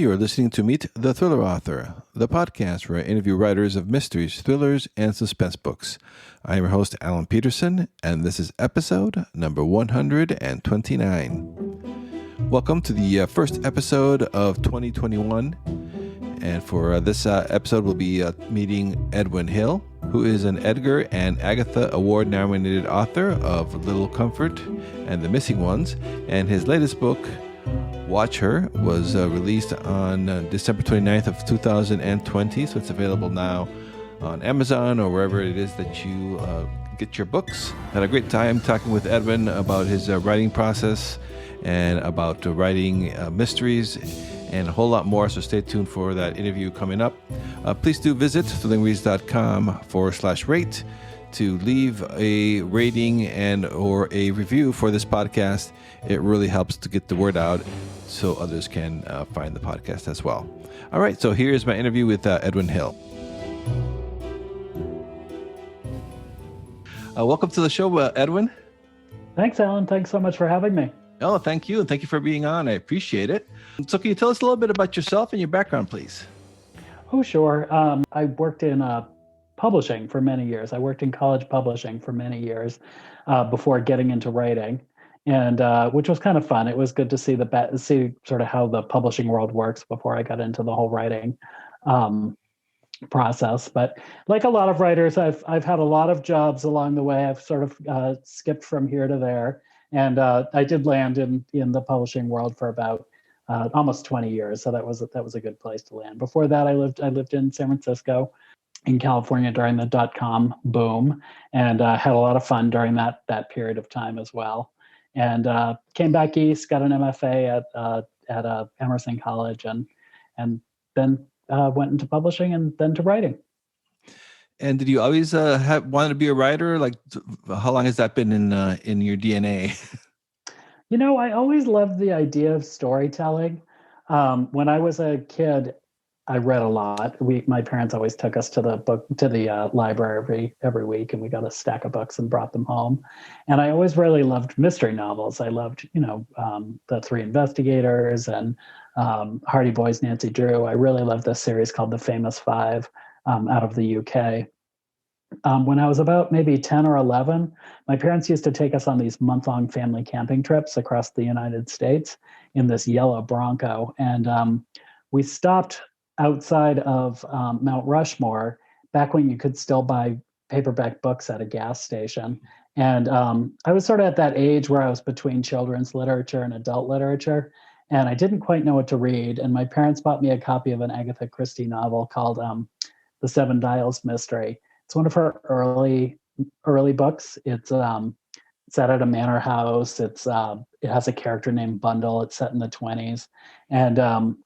You are listening to Meet the Thriller Author, the podcast where I interview writers of mysteries, thrillers, and suspense books. I am your host, Alan Peterson, and this is episode number 129. Welcome to the first episode of 2021. And for this episode, we'll be meeting Edwin Hill, who is an Edgar and Agatha-award nominated author of Little Comfort and The Missing Ones, and his latest book, Watch Her, was released on December 29th of 2020, so it's available now on Amazon or wherever it is that you get your books. Had a great time talking with Edwin about his writing process and about writing mysteries and a whole lot more, so stay tuned for that interview coming up. Please do visit thrillingreads.com/rate to leave a rating and or a review for this podcast. It really helps to get the word out so others can find the podcast as well. All right, so here's my interview with Edwin Hill. Welcome to the show, Edwin. Thanks, Alan. Thanks so much for having me. Oh, thank you. And thank you for being on. I appreciate it. So can you tell us a little bit about yourself and your background, please? Oh, sure. I worked in publishing for many years. I worked in college publishing for many years before getting into writing, and which was kind of fun. It was good to see see sort of how the publishing world works before I got into the whole writing process. But like a lot of writers, I've had a lot of jobs along the way. I've sort of skipped from here to there, and I did land in the publishing world for about almost 20 years. So that was a good place to land. Before that, I lived in San Francisco, in California during the .com boom, and had a lot of fun during that period of time as well. And came back east, got an MFA at Emerson College, and then went into publishing and then to writing. And did you always wanted to be a writer? Like, how long has that been in your DNA? You know, I always loved the idea of storytelling. When I was a kid, I read a lot. My parents always took us to the library every week, and we got a stack of books and brought them home. And I always really loved mystery novels. I loved, The Three Investigators and Hardy Boys, Nancy Drew. I really loved this series called The Famous Five out of the UK. When I was about maybe 10 or 11, my parents used to take us on these month-long family camping trips across the United States in this yellow Bronco. And we stopped outside of Mount Rushmore, back when you could still buy paperback books at a gas station. And I was sort of at that age where I was between children's literature and adult literature, and I didn't quite know what to read. And my parents bought me a copy of an Agatha Christie novel called The Seven Dials Mystery. It's one of her early books. It's set at a manor house. It has a character named Bundle. It's set in the 1920s. And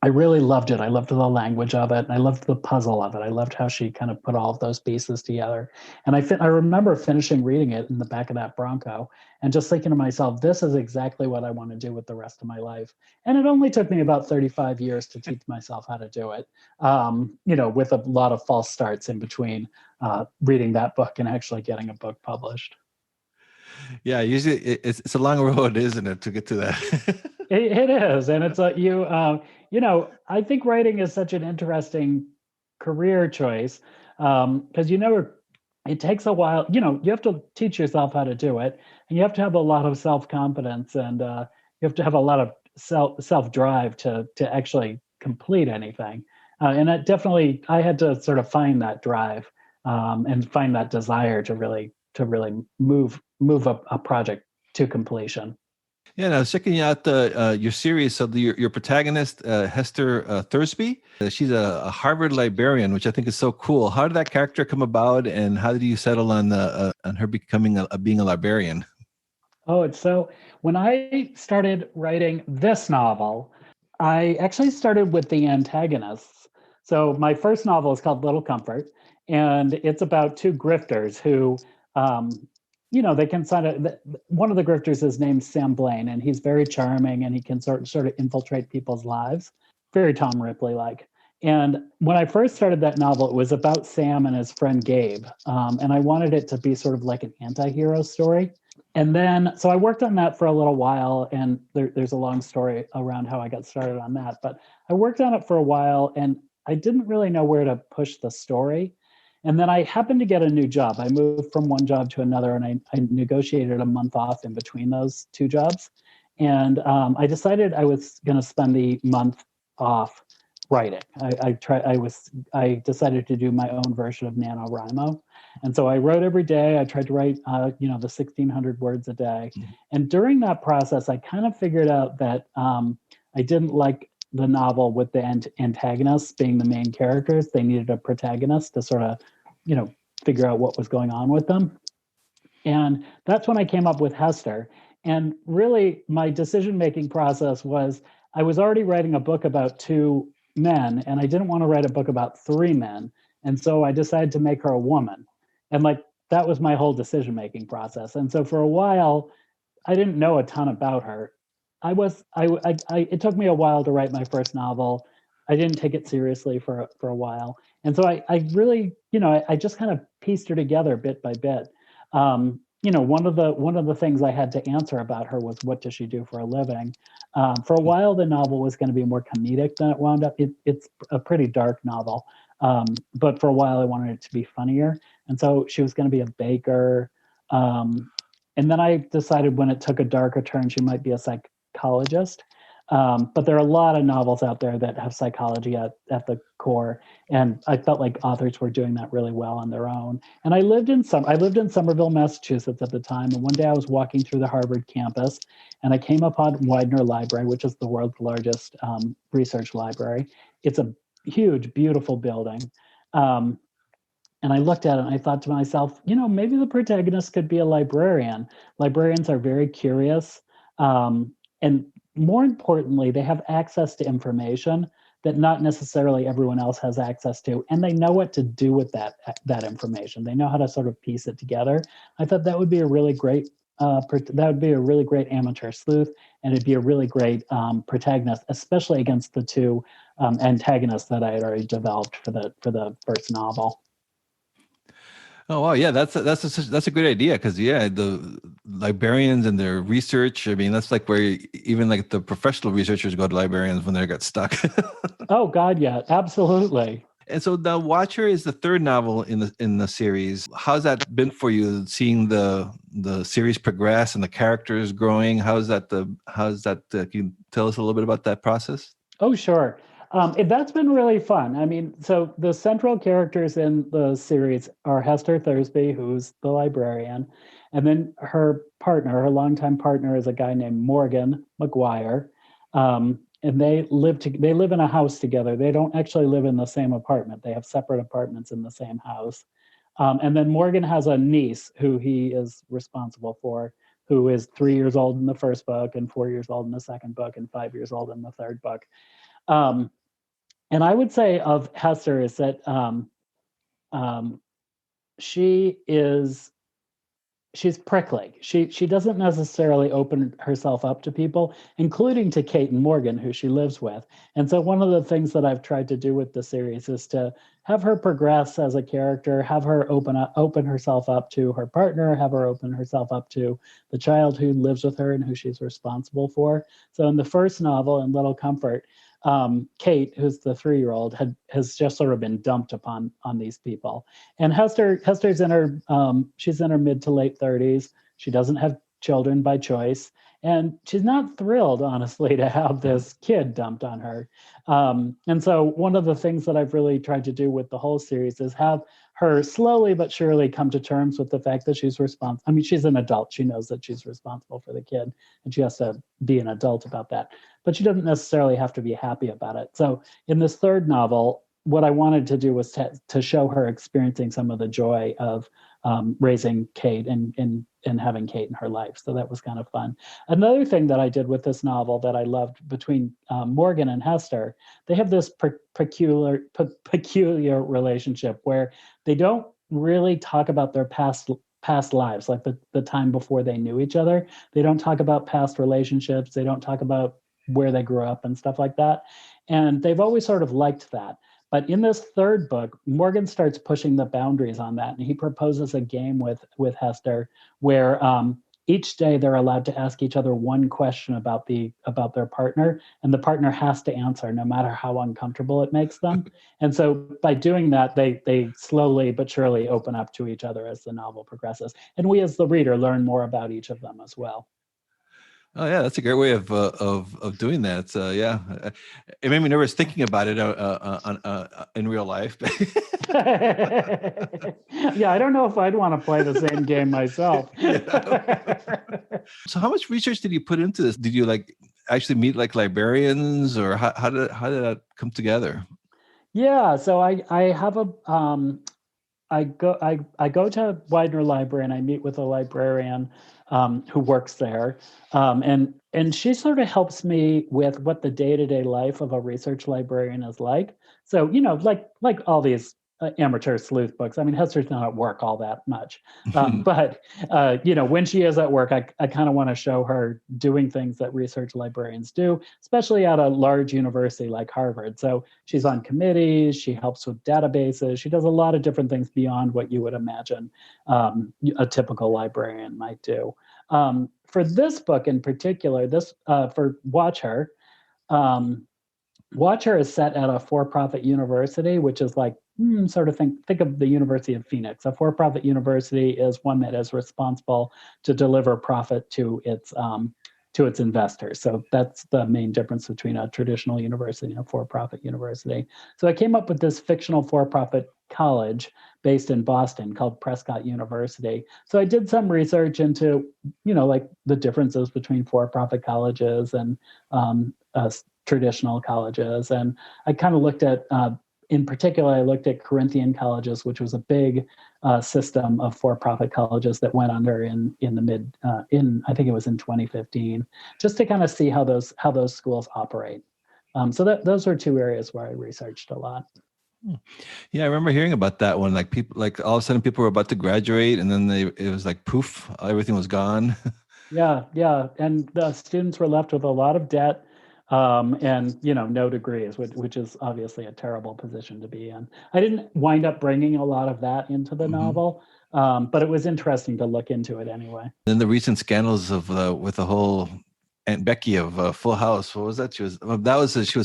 I really loved it. I loved the language of it, and I loved the puzzle of it. I loved how she kind of put all of those pieces together. And I remember finishing reading it in the back of that Bronco and just thinking to myself, this is exactly what I want to do with the rest of my life. And it only took me about 35 years to teach myself how to do it, with a lot of false starts in between reading that book and actually getting a book published. Yeah, usually it's a long road, isn't it, to get to that? It is, and it's I think writing is such an interesting career choice because it takes a while. You have to teach yourself how to do it, and you have to have a lot of self-confidence, and you have to have a lot of self-drive to actually complete anything. And that definitely, I had to sort of find that drive and find that desire to really move a project to completion. Yeah, now checking out your series. So your protagonist, Hester Thursby, she's a Harvard librarian, which I think is so cool. How did that character come about, and how did you settle on her becoming being a librarian? Oh, when I started writing this novel, I actually started with the antagonists. So my first novel is called Little Comfort, and it's about two grifters who they can one of the grifters is named Sam Blaine, and he's very charming, and he can sort of infiltrate people's lives, very Tom Ripley-like. And when I first started that novel, it was about Sam and his friend Gabe, and I wanted it to be sort of like an anti-hero story. And then, so I worked on that for a little while, and there's a long story around how I got started on that. But I worked on it for a while, and I didn't really know where to push the story. And then I happened to get a new job. I moved from one job to another, and I negotiated a month off in between those two jobs. And I decided I was going to spend the month off writing. I decided to do my own version of NaNoWriMo. And so I wrote every day. I tried to write, the 1,600 words a day. And during that process, I kind of figured out that I didn't like the novel with the antagonists being the main characters. They needed a protagonist to sort of, figure out what was going on with them. And that's when I came up with Hester. And really, my decision-making process was I was already writing a book about two men, and I didn't want to write a book about three men. And so I decided to make her a woman. And that was my whole decision-making process. And so for a while, I didn't know a ton about her. It took me a while to write my first novel. I didn't take it seriously for a while. And so I really, I just kind of pieced her together bit by bit. One of the things I had to answer about her was, what does she do for a living? For a while, the novel was going to be more comedic than it wound up. It's a pretty dark novel, but for a while, I wanted it to be funnier. And so she was going to be a baker. And then I decided when it took a darker turn, she might be a psychologist. But there are a lot of novels out there that have psychology at the core, and I felt like authors were doing that really well on their own. And I lived in Somerville, Massachusetts at the time, and one day I was walking through the Harvard campus, and I came upon Widener Library, which is the world's largest research library. It's a huge, beautiful building. And I looked at it and I thought to myself, maybe the protagonist could be a librarian. Librarians are very curious. And more importantly, they have access to information that not necessarily everyone else has access to, and they know what to do with that information. They know how to sort of piece it together. I thought that would be a really great amateur sleuth, and it'd be a really great protagonist, especially against the two antagonists that I had already developed for the first novel. Oh wow, yeah, that's a good idea, because the librarians and their research. I mean, that's like where even like the professional researchers go to librarians when they get stuck. Oh God, yeah, absolutely. And so the Watcher is the third novel in the series. How's that been for you, seeing the series progress and the characters growing? How's that? Can you tell us a little bit about that process? Oh, sure. That's been really fun. I mean, so the central characters in the series are Hester Thursby, who's the librarian, and then her longtime partner, is a guy named Morgan McGuire, and they live in a house together. They don't actually live in the same apartment. They have separate apartments in the same house. And then Morgan has a niece who he is responsible for, who is 3 years old in the first book, and 4 years old in the second book, and 5 years old in the third book. And I would say of Hester is that she's prickly. She doesn't necessarily open herself up to people, including to Kate and Morgan, who she lives with. And so one of the things that I've tried to do with the series is to have her progress as a character, have her open herself up to her partner, have her open herself up to the child who lives with her and who she's responsible for. So in the first novel, In Little Comfort, Kate, who's the 3-year-old, has just sort of been dumped upon these people. And Hester's in her she's in her mid to late 30s. She doesn't have children by choice, and she's not thrilled, honestly, to have this kid dumped on her. And so one of the things that I've really tried to do with the whole series is have her slowly but surely come to terms with the fact that she's responsible. I mean, she's an adult. She knows that she's responsible for the kid, and she has to be an adult about that. But she doesn't necessarily have to be happy about it. So in this third novel, what I wanted to do was to show her experiencing some of the joy of raising Kate and having Kate in her life. So that was kind of fun. Another thing that I did with this novel that I loved between Morgan and Hester, they have this peculiar relationship where they don't really talk about their past lives, like the time before they knew each other. They don't talk about past relationships. They don't talk about where they grew up and stuff like that. And they've always sort of liked that. But in this third book, Morgan starts pushing the boundaries on that. And he proposes a game with Hester where each day they're allowed to ask each other one question about their partner, and the partner has to answer no matter how uncomfortable it makes them. And so by doing that, they slowly but surely open up to each other as the novel progresses. And we as the reader learn more about each of them as well. Oh yeah, that's a great way of doing that. Yeah, it made me nervous thinking about it in real life. Yeah, I don't know if I'd want to play the same game myself. So, how much research did you put into this? Did you like actually meet like librarians, or how did that come together? Yeah, so I have a I go to Widener Library and I meet with a librarian who works there, and she sort of helps me with what the day-to-day life of a research librarian is like. So like all these amateur sleuth books. I mean, Hester's not at work all that much, but when she is at work, I kind of want to show her doing things that research librarians do, especially at a large university like Harvard. So she's on committees, she helps with databases, she does a lot of different things beyond what you would imagine a typical librarian might do. For this book in particular, for Watch Her, Watch Her is set at a for-profit university, which is like sort of think of the University of Phoenix. A for-profit university is one that is responsible to deliver profit to its investors. So that's the main difference between a traditional university and a for-profit university. So I came up with this fictional for-profit college based in Boston called Prescott University. So I did some research into, like the differences between for-profit colleges and traditional colleges. And I kind of looked at, in particular, I looked at Corinthian colleges, which was a big system of for-profit colleges that went under in I think it was in 2015, just to kind of see how those schools operate. So those were two areas where I researched a lot. Yeah, I remember hearing about that one. Like people, like all of a sudden, people were about to graduate, and then it was like poof, everything was gone. Yeah, and the students were left with a lot of debt, and no degrees, which is obviously a terrible position to be in. I didn't wind up bringing a lot of that into the novel, but it was interesting to look into it anyway. Then the recent scandals of with the whole Aunt Becky of Full House. What was that?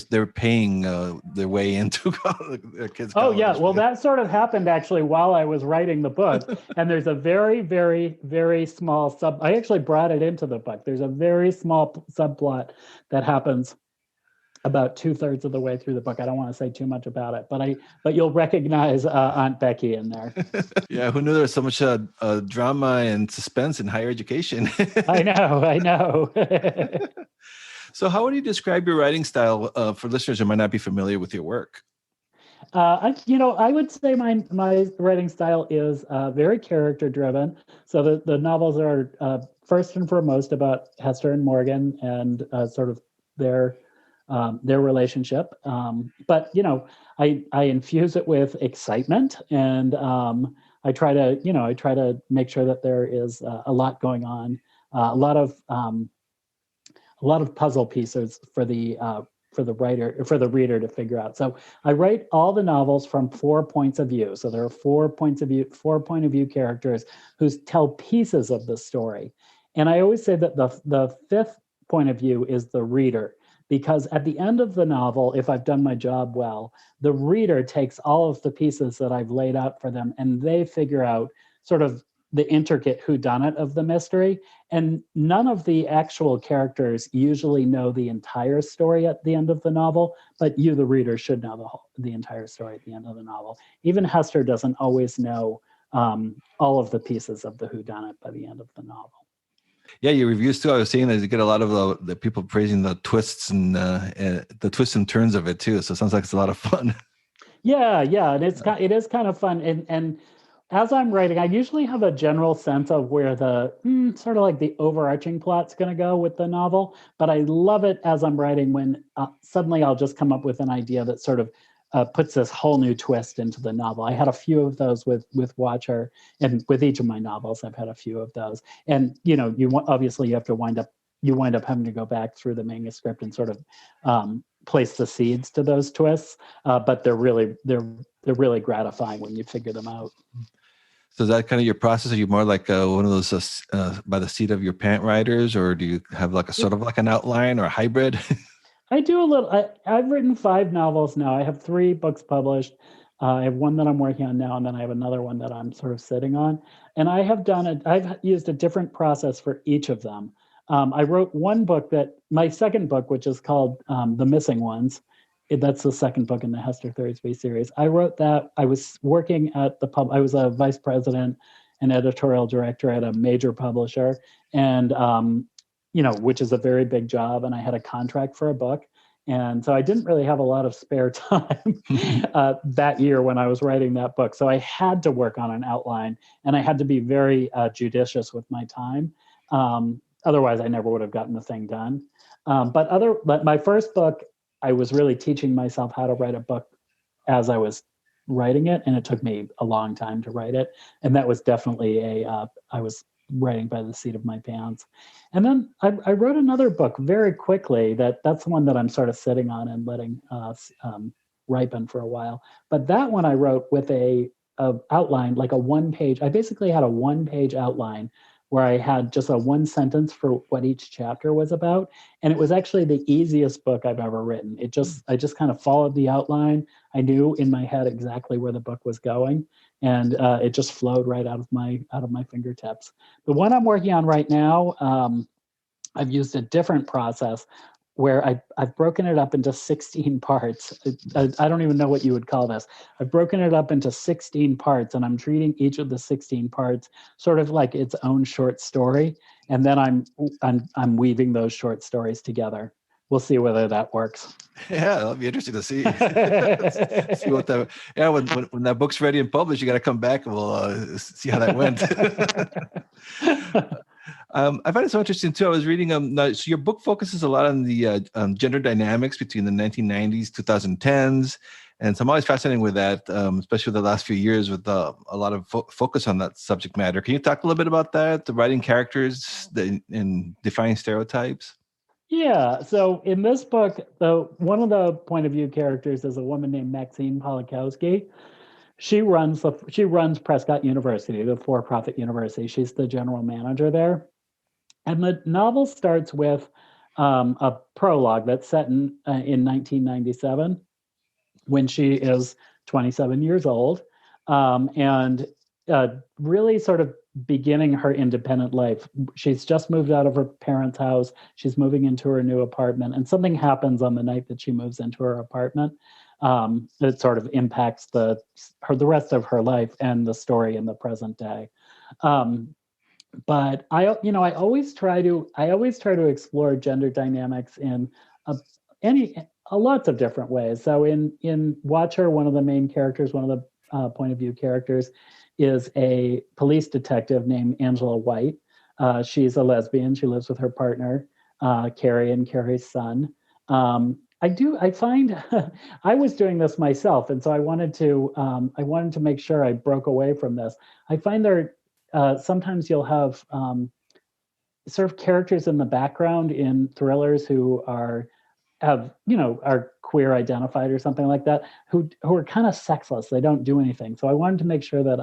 They were paying their way into their kids' college. Oh yeah, well that sort of happened actually while I was writing the book, and there's a very, very, very small I actually brought it into the book. There's a very small subplot that happens about 2/3 of the way through the book. I don't want to say too much about it, but you'll recognize Aunt Becky in there. Yeah, who knew there was so much drama and suspense in higher education? I know. So how would you describe your writing style for listeners who might not be familiar with your work? I would say my writing style is very character driven. So the novels are first and foremost about Hester and Morgan and sort of their relationship. But I infuse it with excitement, and I try to make sure that there is a lot going on, a lot of puzzle pieces for the reader to figure out. So I write all the novels from 4 points of view. So there are 4 point of view characters who tell pieces of the story. And I always say that the fifth point of view is the reader, because at the end of the novel, if I've done my job well, the reader takes all of the pieces that I've laid out for them, and they figure out sort of the intricate whodunit of the mystery. And none of the actual characters usually know the entire story at the end of the novel, but you, the reader, should know the entire story at the end of the novel. Even Hester doesn't always know all of the pieces of the whodunit by the end of the novel. Yeah, your reviews too. I was seeing that you get a lot of the people praising the twists and the twists and turns of it too. So it sounds like it's a lot of fun. Yeah, and it is kind of fun. And as I'm writing, I usually have a general sense of where the sort of like the overarching plot's going to go with the novel. But I love it as I'm writing when suddenly I'll just come up with an idea that sort of puts this whole new twist into the novel. I had a few of those with Watch Her, and with each of my novels, I've had a few of those. And you have to wind up having to go back through the manuscript and sort of place the seeds to those twists. But they're really gratifying when you figure them out. So is that kind of your process? Are you more like one of those by the seat of your pant writers, or do you have like a sort of like an outline or a hybrid? I do a little. I've written 5 novels now. I have 3 books published. I have one that I'm working on now, and then I have another one that I'm sort of sitting on. And I have done it. I've used a different process for each of them. I wrote one book my second book, which is called The Missing Ones. That's the second book in the Hester Thursby series. I wrote that. I was working at the pub. I was a vice president and editorial director at a major publisher, and which is a very big job. And I had a contract for a book. And so I didn't really have a lot of spare time that year when I was writing that book. So I had to work on an outline, and I had to be very judicious with my time. Otherwise, I never would have gotten the thing done. But my first book, I was really teaching myself how to write a book as I was writing it. And it took me a long time to write it. And that was definitely I was writing by the seat of my pants. And then I wrote another book very quickly. That's the one that I'm sort of sitting on and letting ripen for a while. But that one I wrote with a outline, like a 1-page. I basically had a 1-page outline where I had just a 1 sentence for what each chapter was about. And it was actually the easiest book I've ever written. I just kind of followed the outline. I knew in my head exactly where the book was going, and it just flowed right out of my fingertips. The one I'm working on right now, I've used a different process where I've broken it up into 16 parts. I don't even know what you would call this. I've broken it up into 16 parts, and I'm treating each of the 16 parts sort of like its own short story. And then I'm weaving those short stories together. We'll see whether that works. Yeah, that'll be interesting to see. See what that. Yeah, when that book's ready and published, you got to come back and we'll see how that went. I find it so interesting too. I was reading so your book focuses a lot on the gender dynamics between the 1990s, 2010s, and so I'm always fascinated with that, especially the last few years with a lot of focus on that subject matter. Can you talk a little bit about that, the writing characters, and defining stereotypes? Yeah. So in this book, one of the point of view characters is a woman named Maxine Polakowski. She runs Prescott University, the for-profit university. She's the general manager there. And the novel starts with a prologue that's set in 1997 when she is 27 years old, and really sort of beginning her independent life. She's just moved out of her parents' house. She's moving into her new apartment, and something happens on the night that she moves into her apartment that sort of impacts the rest of her life and the story in the present day. But I always try to explore gender dynamics in lots of different ways. So in Watcher, one of the main characters, one of the point of view characters, is a police detective named Angela White. She's a lesbian. She lives with her partner, Carrie, and Carrie's son. I find I was doing this myself, and so I wanted to make sure I broke away from this. I find there sometimes you'll have sort of characters in the background in thrillers who are queer identified or something like that, who are kind of sexless. They don't do anything. So I wanted to make sure that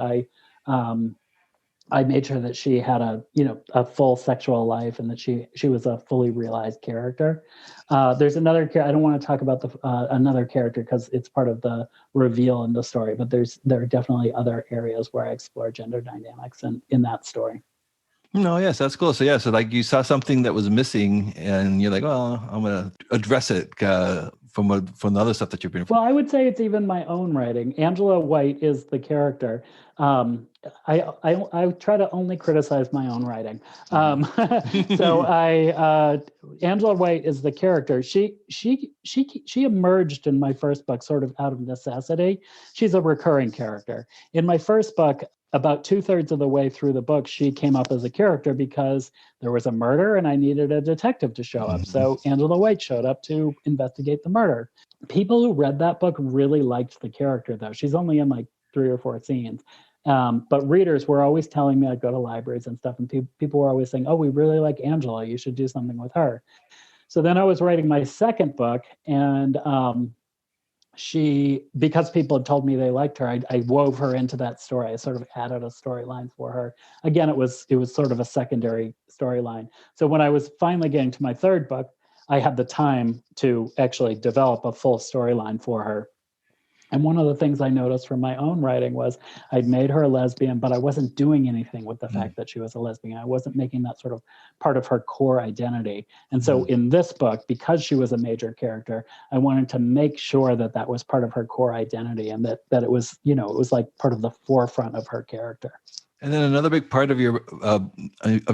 I made sure that she had a full sexual life, and that she was a fully realized character. There's another character. I don't want to talk about another character because it's part of the reveal in the story, but there are definitely other areas where I explore gender dynamics in that story. No, yes, that's cool. So so like you saw something that was missing, and you're like, well, I'm going to address it from the other stuff that you've been. Well, I would say it's even my own writing. Angela White is the character. I try to only criticize my own writing. Angela White is the character. She emerged in my first book sort of out of necessity. She's a recurring character. In my first book, about 2/3 of the way through the book, she came up as a character because there was a murder and I needed a detective to show up. So Angela White showed up to investigate the murder. People who read that book really liked the character, though. She's only in like 3 or 4 scenes. But readers were always telling me I'd go to libraries and stuff, and people were always saying, oh, we really like Angela. You should do something with her. So then I was writing my second book, and because people had told me they liked her, I wove her into that story. I sort of added a storyline for her. Again, it was sort of a secondary storyline. So when I was finally getting to my third book, I had the time to actually develop a full storyline for her. And one of the things I noticed from my own writing was I'd made her a lesbian, but I wasn't doing anything with the fact that she was a lesbian. I wasn't making that sort of part of her core identity. And so in this book, because she was a major character, I wanted to make sure that that was part of her core identity, and that it was, it was like part of the forefront of her character. And then another big part of your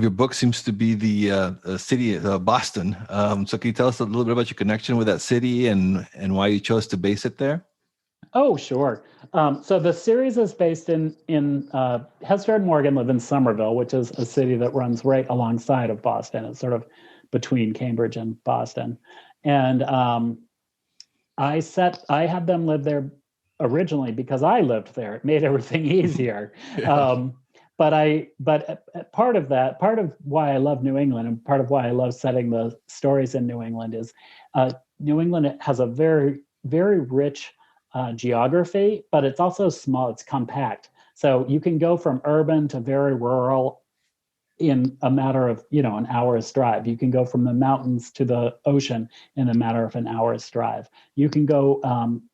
book seems to be the city of Boston. So can you tell us a little bit about your connection with that city and why you chose to base it there? Oh, sure. So the series is based in Hester and Morgan live in Somerville, which is a city that runs right alongside of Boston. It's sort of between Cambridge and Boston. And I had them live there originally because I lived there. It made everything easier. Yeah. But part of why I love New England, and part of why I love setting the stories in New England, is New England has a very, very rich geography, but it's also small, it's compact. So you can go from urban to very rural in a matter of, an hour's drive. You can go from the mountains to the ocean in a matter of an hour's drive. You can go,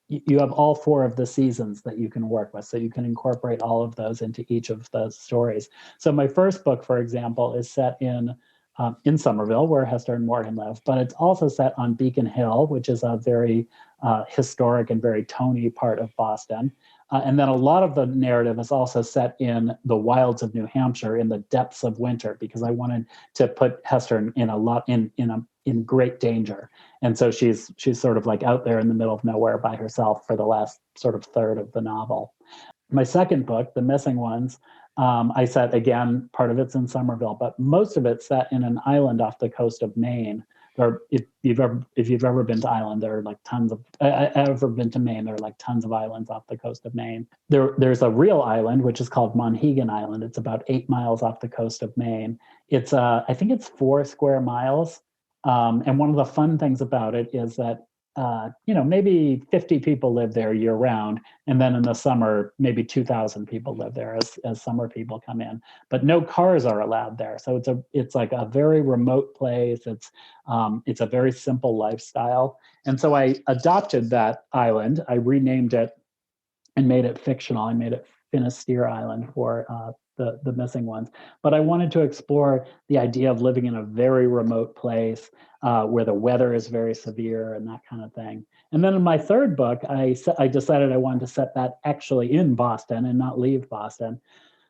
you have all 4 of the seasons that you can work with. So you can incorporate all of those into each of the stories. So my first book, for example, is set in Somerville, where Hester and Morgan live, but it's also set on Beacon Hill, which is a very historic and very Tony part of Boston. And then a lot of the narrative is also set in the wilds of New Hampshire, in the depths of winter, because I wanted to put Hester in great danger. And so she's sort of like out there in the middle of nowhere by herself for the last sort of third of the novel. My second book, The Missing Ones, I set, again, part of it's in Somerville, but most of it's set in an island off the coast of Maine. Or if you've ever been to Ireland, there are like tons of. Ever been to Maine? There are like tons of islands off the coast of Maine. There's a real island which is called Monhegan Island. It's about 8 miles off the coast of Maine. It's I think it's 4 square miles. And one of the fun things about it is that maybe 50 people live there year round. And then in the summer, maybe 2,000 people live there as summer people come in, but no cars are allowed there. So it's like a very remote place. It's a very simple lifestyle. And so I adopted that island. I renamed it and made it fictional. I made it Finisterre Island for the Missing Ones. But I wanted to explore the idea of living in a very remote place where the weather is very severe and that kind of thing. And then in my third book, I decided I wanted to set that actually in Boston and not leave Boston.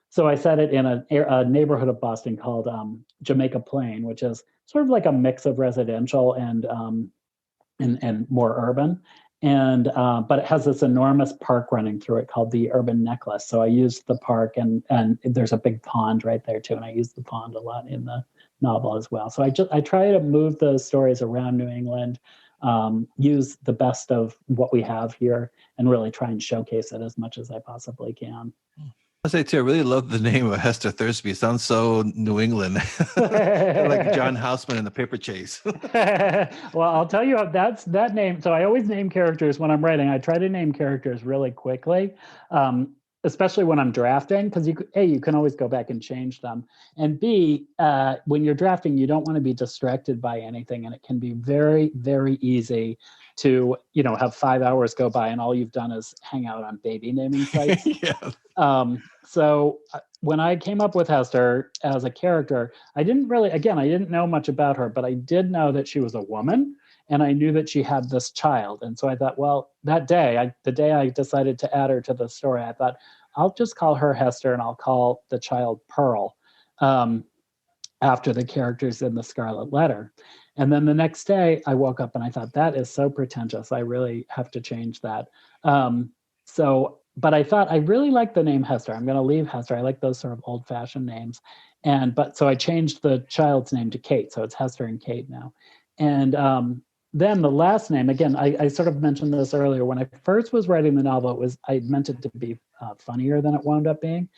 So I set it in a neighborhood of Boston called Jamaica Plain, which is sort of like a mix of residential and more urban. But it has this enormous park running through it called the Urban Necklace. So I used the park, and there's a big pond right there too, and I used the pond a lot in the novel as well. So I try to move those stories around New England, use the best of what we have here, and really try and showcase it as much as I possibly can. I say too, I really love the name of Hester Thursby. It sounds so New England, like John Houseman in The Paper Chase. Well, I'll tell you that name. So I always name characters when I'm writing. I try to name characters really quickly, especially when I'm drafting, because you can always go back and change them. And B, when you're drafting, you don't want to be distracted by anything, and it can be very, very easy to have 5 hours go by and all you've done is hang out on baby naming sites. Yeah. So when I came up with Hester as a character, I didn't know much about her, but I did know that she was a woman, and I knew that she had this child. And so I thought, well, the day I decided to add her to the story, I thought, I'll just call her Hester and I'll call the child Pearl, after the characters in the Scarlet Letter. And then the next day I woke up and I thought, that is so pretentious. I really have to change that. But I thought, I really like the name Hester. I'm going to leave Hester. I like those sort of old fashioned names. So I changed the child's name to Kate. So it's Hester and Kate now. And then the last name, again, I sort of mentioned this earlier. When I first was writing the novel, I meant it to be funnier than it wound up being.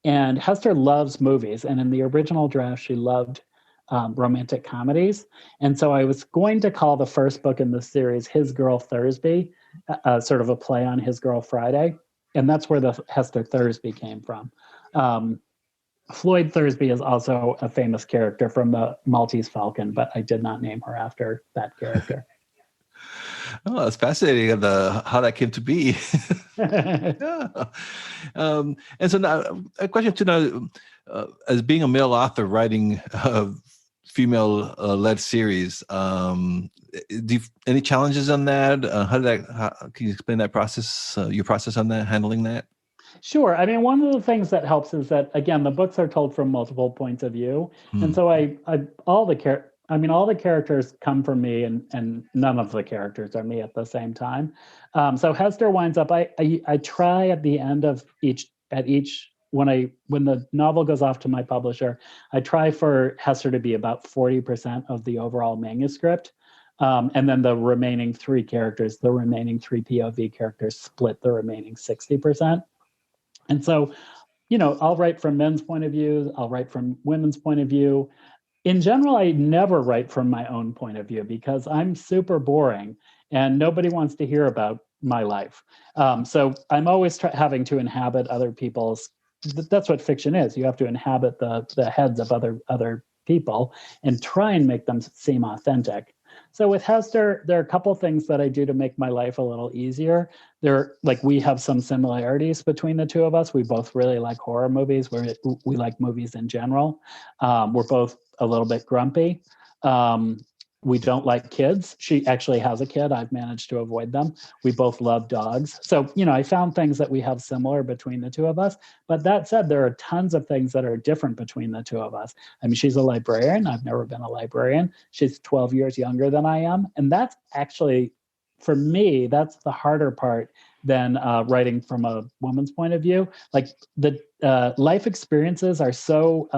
And Hester loves movies. And in the original draft, she loved romantic comedies. And so I was going to call the first book in the series His Girl Thursby, sort of a play on His Girl Friday. And that's where the Hester Thursby came from. Floyd Thursby is also a famous character from the Maltese Falcon, but I did not name her after that character. Oh, it's fascinating how that came to be. Yeah. And so now, a question too now, as being a male author writing female-led series, any challenges on that? Can you explain that process, your process on that, handling that? Sure. I mean, one of the things that helps is that, again, the books are told from multiple points of view. And so all the characters come from me, and none of the characters are me at the same time. So Hester winds up, I try at the end of each, when the novel goes off to my publisher, I try for Hester to be about 40% of the overall manuscript. And then the remaining three POV characters split the remaining 60%. And so, I'll write from men's point of view, I'll write from women's point of view. In general, I never write from my own point of view because I'm super boring and nobody wants to hear about my life. So I'm always having to inhabit other people's. That's what fiction is. You have to inhabit the heads of other people and try and make them seem authentic. So with Hester, there are a couple things that I do to make my life a little easier. We have some similarities between the two of us. We both really like horror movies. We like movies in general. We're both a little bit grumpy. We don't like kids. She actually has a kid. I've managed to avoid them. We both love dogs. So, I found things that we have similar between the two of us. But that said, there are tons of things that are different between the two of us. I mean, she's a librarian. I've never been a librarian. She's 12 years younger than I am. And that's actually, for me, that's the harder part than writing from a woman's point of view. Like the life experiences are so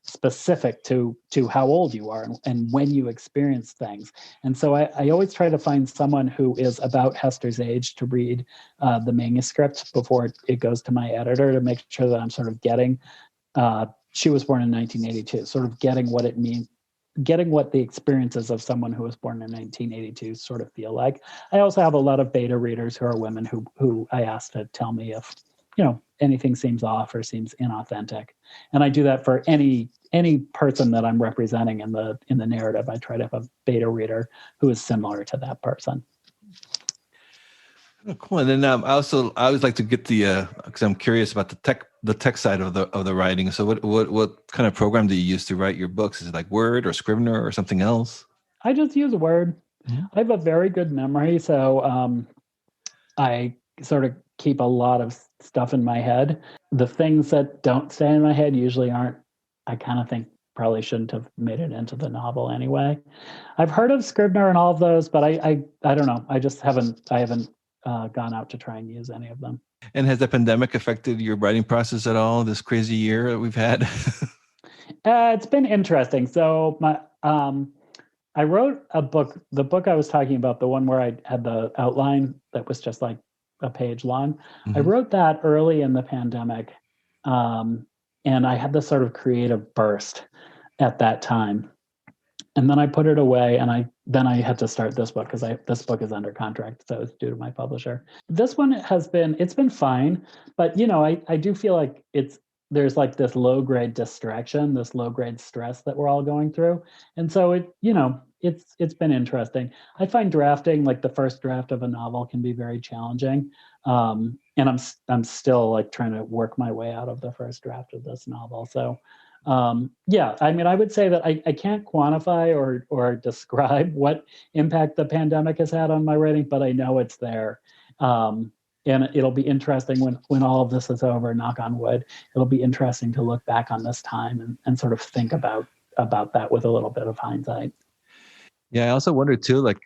specific to how old you are and when you experience things. And so I always try to find someone who is about Hester's age to read the manuscript before it goes to my editor, to make sure that I'm sort of getting, she was born in 1982, sort of getting what it means, getting what the experiences of someone who was born in 1982 sort of feel like. I also have a lot of beta readers who are women who I ask to tell me if, anything seems off or seems inauthentic. And I do that for any person that I'm representing in the narrative. I try to have a beta reader who is similar to that person. Oh, cool. And then I always like to get because I'm curious about the tech side of the writing. So what kind of program do you use to write your books? Is it like Word or Scrivener or something else? I just use Word. Mm-hmm. I have a very good memory, so I sort of keep a lot of stuff in my head. The things that don't stay in my head usually aren't, I kind of think probably shouldn't have made it into the novel anyway. I've heard of Scrivener and all of those, but I don't know. I haven't gone out to try and use any of them. And has the pandemic affected your writing process at all, this crazy year that we've had? It's been interesting. So I wrote a book, the book I was talking about, the one where I had the outline that was just like a page long. Mm-hmm. I wrote that early in the pandemic. And I had this sort of creative burst at that time. And then I put it away, and then I had to start this book because this book is under contract, so it's due to my publisher. This one it's been fine, but I do feel like there's like this low grade distraction, this low grade stress that we're all going through, and so it's been interesting. I find drafting, like the first draft of a novel, can be very challenging, and I'm still like trying to work my way out of the first draft of this novel. So. I mean, I would say that I can't quantify or describe what impact the pandemic has had on my writing, but I know it's there. And it'll be interesting when all of this is over, knock on wood, it'll be interesting to look back on this time and sort of think about that with a little bit of hindsight. Yeah, I also wonder too, like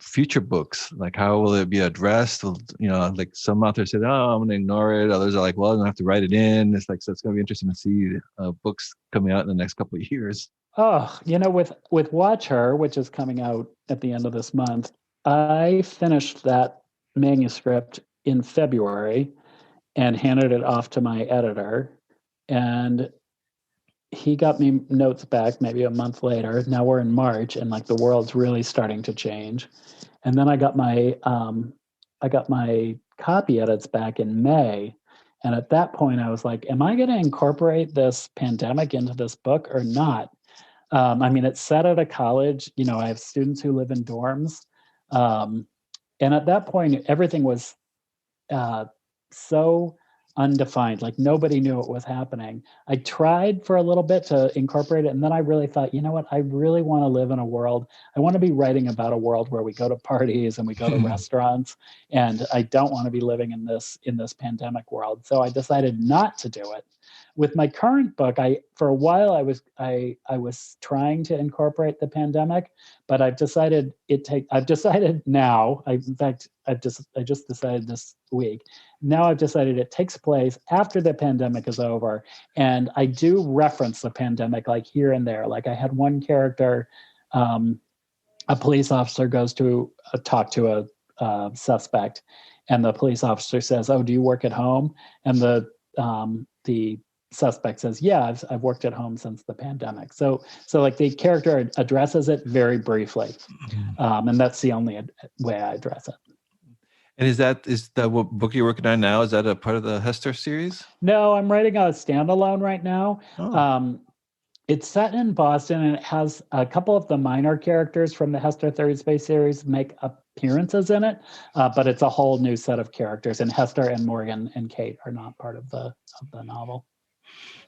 future books, like how will it be addressed? Like some authors said, "Oh, I'm going to ignore it." Others are like, "Well, I'm going to have to write it in." It's like, so it's going to be interesting to see books coming out in the next couple of years. Oh, with Watch Her, which is coming out at the end of this month, I finished that manuscript in February and handed it off to my editor. And he got me notes back maybe a month later. Now we're in March, and like the world's really starting to change. And then I got my copy edits back in May. And at that point, I was like, am I going to incorporate this pandemic into this book or not? I mean, it's set at a college. You know, I have students who live in dorms. And at that point, everything was so undefined. Like nobody knew what was happening. I tried for a little bit to incorporate it. And then I really thought, you know what? I really want to live in a world. I want to be writing about a world where we go to parties and we go to restaurants. And I don't want to be living in this pandemic world. So I decided not to do it. With my current book, for a while I was trying to incorporate the pandemic, but I've decided now. I just decided this week. Now I've decided it takes place after the pandemic is over, and I do reference the pandemic like here and there. Like I had one character, a police officer goes to talk to a suspect, and the police officer says, "Oh, do you work at home?" And the suspect says, "Yeah, I've worked at home since the pandemic." So like the character addresses it very briefly, and that's the only way I address it. And is that what book you're working on now? Is that a part of the Hester series? No, I'm writing a standalone right now. Oh. It's set in Boston, and it has a couple of the minor characters from the Hester Thursby series make appearances in it, but it's a whole new set of characters. And Hester and Morgan and Kate are not part of the novel.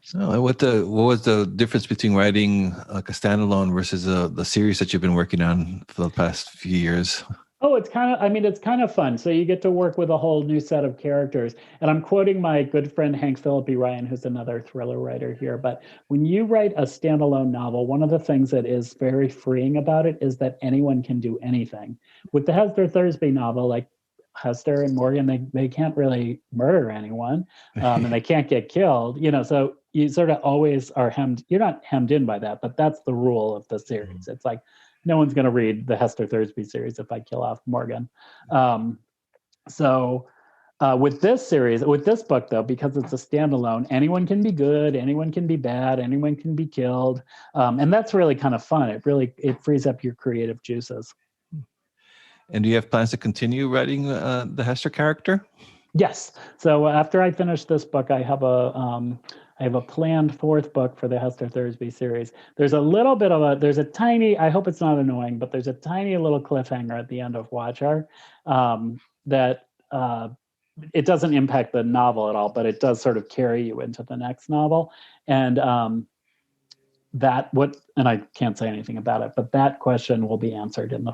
So, what was the difference between writing like a standalone versus the series that you've been working on for the past few years? Oh, it's kind of fun. So you get to work with a whole new set of characters. And I'm quoting my good friend Hank Philippi Ryan, who's another thriller writer here. But when you write a standalone novel, one of the things that is very freeing about it is that anyone can do anything. With the Hester Thursby novel, like Hester and Morgan, they can't really murder anyone, and they can't get killed. You know, so you sort of always are hemmed. You're not hemmed in by that, but that's the rule of the series. It's like, no one's going to read the Hester Thursby series if I kill off Morgan. So with this book, though, because it's a standalone, anyone can be good, anyone can be bad, anyone can be killed. And that's really kind of fun. It frees up your creative juices. And do you have plans to continue writing the Hester character? Yes. So after I finish this book, I have a planned fourth book for the Hester Thursby series. There's a tiny, I hope it's not annoying, but there's a tiny little cliffhanger at the end of Watch Her that it doesn't impact the novel at all, but it does sort of carry you into the next novel. And and I can't say anything about it, but that question will be answered in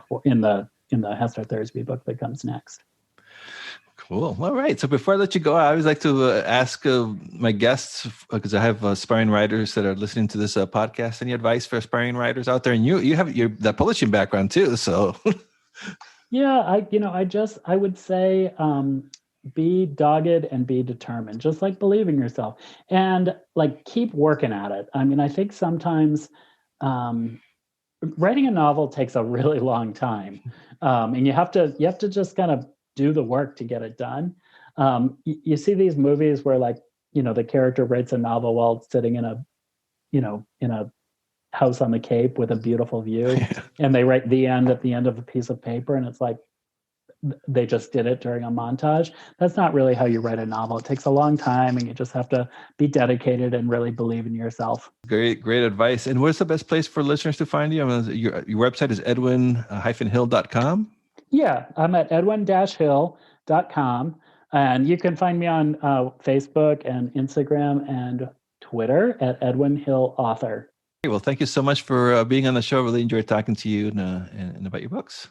the Hester Thursby book that comes next. Cool. All right. So before I let you go, I always like to ask my guests, because I have aspiring writers that are listening to this podcast. Any advice for aspiring writers out there? And you have that publishing background too. So yeah, I would say be dogged and be determined. Just like believe in yourself and like keep working at it. I mean, I think sometimes writing a novel takes a really long time, and you have to just kind of do the work to get it done. You see these movies where the character writes a novel while sitting in a house on the Cape with a beautiful view, and they write the end at the end of a piece of paper, and it's like they just did it during a montage. That's not really how you write a novel. It takes a long time, and you just have to be dedicated and really believe in yourself. Great advice. And where's the best place for listeners to find you? I mean, your website is edwin-hill.com. Yeah, I'm at edwin-hill.com, and you can find me on Facebook and Instagram and Twitter at Edwin Hill Author. Well, thank you so much for being on the show. Really enjoyed talking to you and about your books.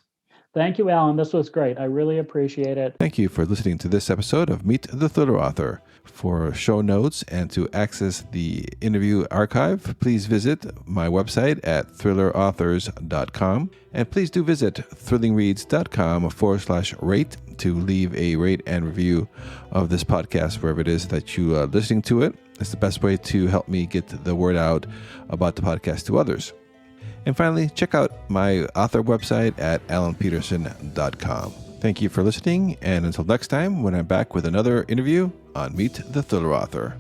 Thank you, Alan. This was great. I really appreciate it. Thank you for listening to this episode of Meet the Thriller Author. For show notes and to access the interview archive, please visit my website at thrillerauthors.com. And please do visit thrillingreads.com/rate to leave a rate and review of this podcast wherever it is that you are listening to it. It's the best way to help me get the word out about the podcast to others. And finally, check out my author website at alanpeterson.com. Thank you for listening, and until next time, when I'm back with another interview on Meet the Thriller Author.